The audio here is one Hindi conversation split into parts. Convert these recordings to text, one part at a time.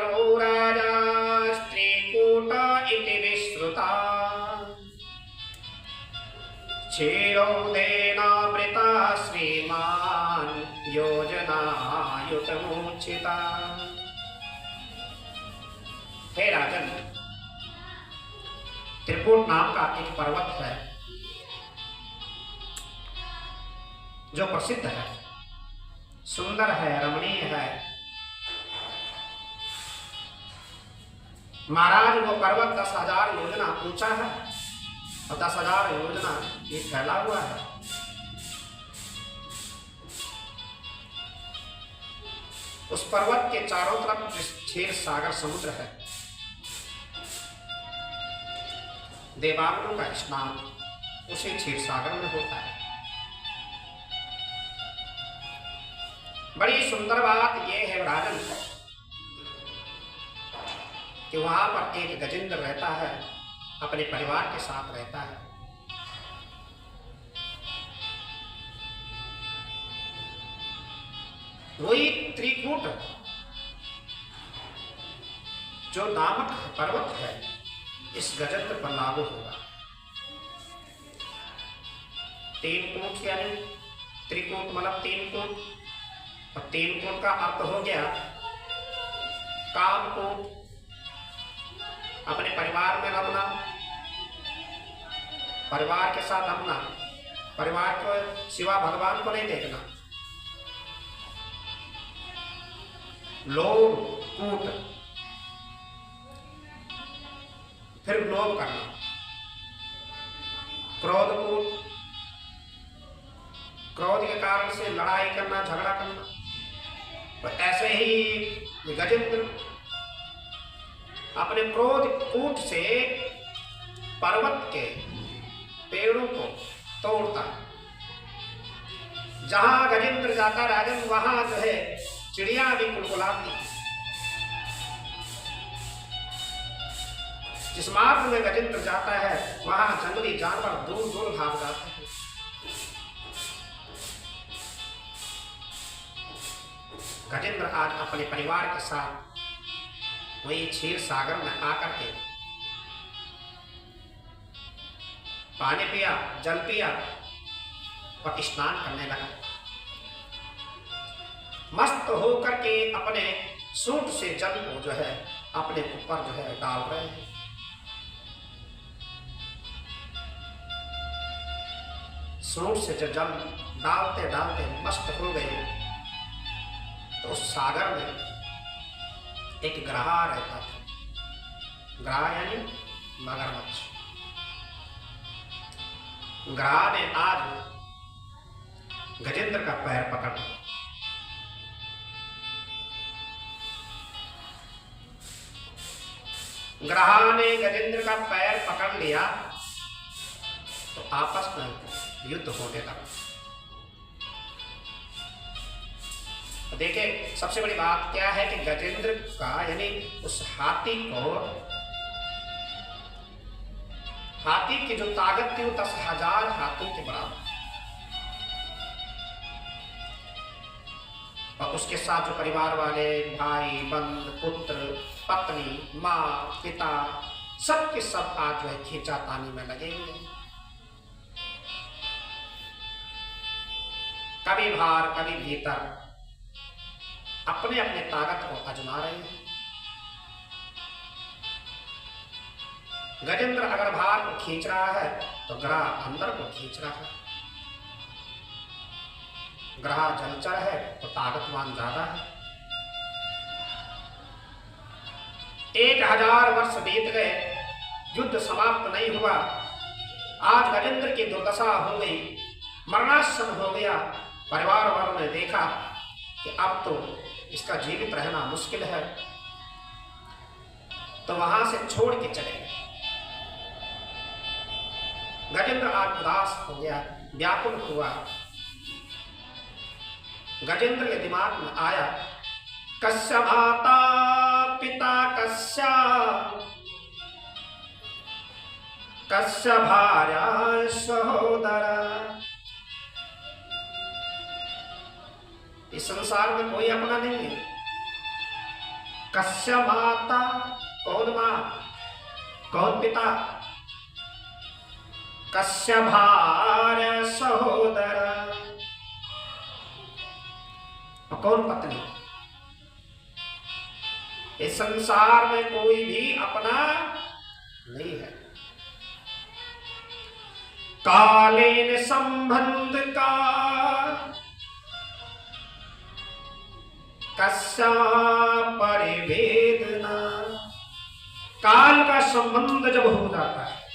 वरो राजा स्त्रीकूट इति विश्रुता क्षीरोदेनावृता श्रीमान् योजनायुतमुचिता। हे राजन, त्रिकूट नाम का एक पर्वत है जो प्रसिद्ध है, सुंदर है, रमणीय है। महाराज वो पर्वत 10,000 योजना ऊंचा है और 10,000 योजना ये फैला हुआ है। उस पर्वत के चारों तरफ क्षीर सागर समुद्र है। देवांगों का स्नान उसी क्षीर सागर में होता है। बड़ी सुंदर बात यह है राजन कि वहां पर एक गजेंद्र रहता है, अपने परिवार के साथ रहता है। वही त्रिकूट जो नामक पर्वत है इस गजेंद्र पर लागू होगा। 3 कूट यानी त्रिकूट मतलब 3 कूट, और 3 कूट का अर्थ हो गया काम कूट, अपने परिवार में रमना, परिवार के साथ रमना, परिवार को सिवा भगवान को नहीं देखना। लोभ कूट, फिर लोभ करना। क्रोध कूट, क्रोध के कारण से लड़ाई करना, झगड़ा करना। तो ऐसे ही गजेंद्र अपने क्रोध कूट से पर्वत के पेड़ों को तोड़ता। जहां गजेंद्र जाता राजन, वहां जो है चिड़िया भी कुलकुलाती। जिस मार्ग में गजेंद्र जाता है वहां जंगली जानवर दूर दूर भाग जाते हैं। गजेंद्र आज अपने परिवार के साथ वही क्षीर सागर में आकर के पानी पिया, जल पिया और स्नान करने लगा। मस्त होकर के अपने सूट से जल को जो है अपने ऊपर जो है डाल रहे हैं। सूट से जब जल डालते डालते मस्त हो गए तो उस सागर में एक ग्रहा रहता था। ग्रहा यानी मगरमच्छ। ग्रहा ने आज गजेंद्र का पैर पकड़ लिया। ग्रहा ने गजेंद्र का पैर पकड़ लिया तो आपस में युद्ध होने लगा। देखिए, सबसे बड़ी बात क्या है कि गजेंद्र का यानी उस हाथी की जो ताकत थी वो 10,000 हाथियों के बराबर। और उसके साथ जो परिवार वाले भाई बंद पुत्र पत्नी माँ पिता सब के सब आज जो है खींचातानी में लगे हुए हैं। कभी बाहर कभी भीतर अपने अपने ताकत को आजमा रहे हैं। गजेंद्र अगर बाहर को खींच रहा है तो ग्रह अंदर को खींच रहा है। ग्रह जलचर है तो ताकतवान ज्यादा है। 1000 वर्ष बीत गए, युद्ध समाप्त नहीं हुआ। आज गजेंद्र की दुर्दशा हो गई, मरणासन हो गया। परिवार वालों ने देखा कि अब तो इसका जीवित रहना मुश्किल है, तो वहां से छोड़ के चले गए। गजेंद्र आज उदास हो गया, व्याकुल हुआ। गजेंद्र के दिमाग में आया, कस्य माता पिता कस्य, कस्य भार्या सहोदरा। इस संसार में कोई अपना नहीं है। कस्य माता, कौन मां, कौन पिता, कस्य भार्य सहोदर, और कौन पत्नी। इस संसार में कोई भी अपना नहीं है। कालेन संबंध का कस्या परिवेदना। काल का संबंध जब हो जाता है,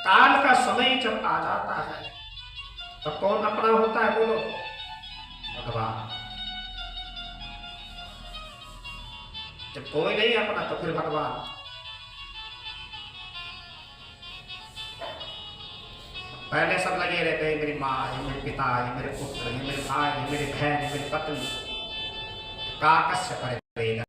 काल का समय जब आ जाता है, तो कौन अपना होता है, बोलो, भगवान। जब कोई नहीं अपना तो फिर भगवान। पहले सब लगे रहते हैं, मेरी माँ है, मेरे पिता है, मेरे पुत्र है, मेरे भाई है, मेरे बहन है, मेरी पत्नी। का कस्य परिवेदना।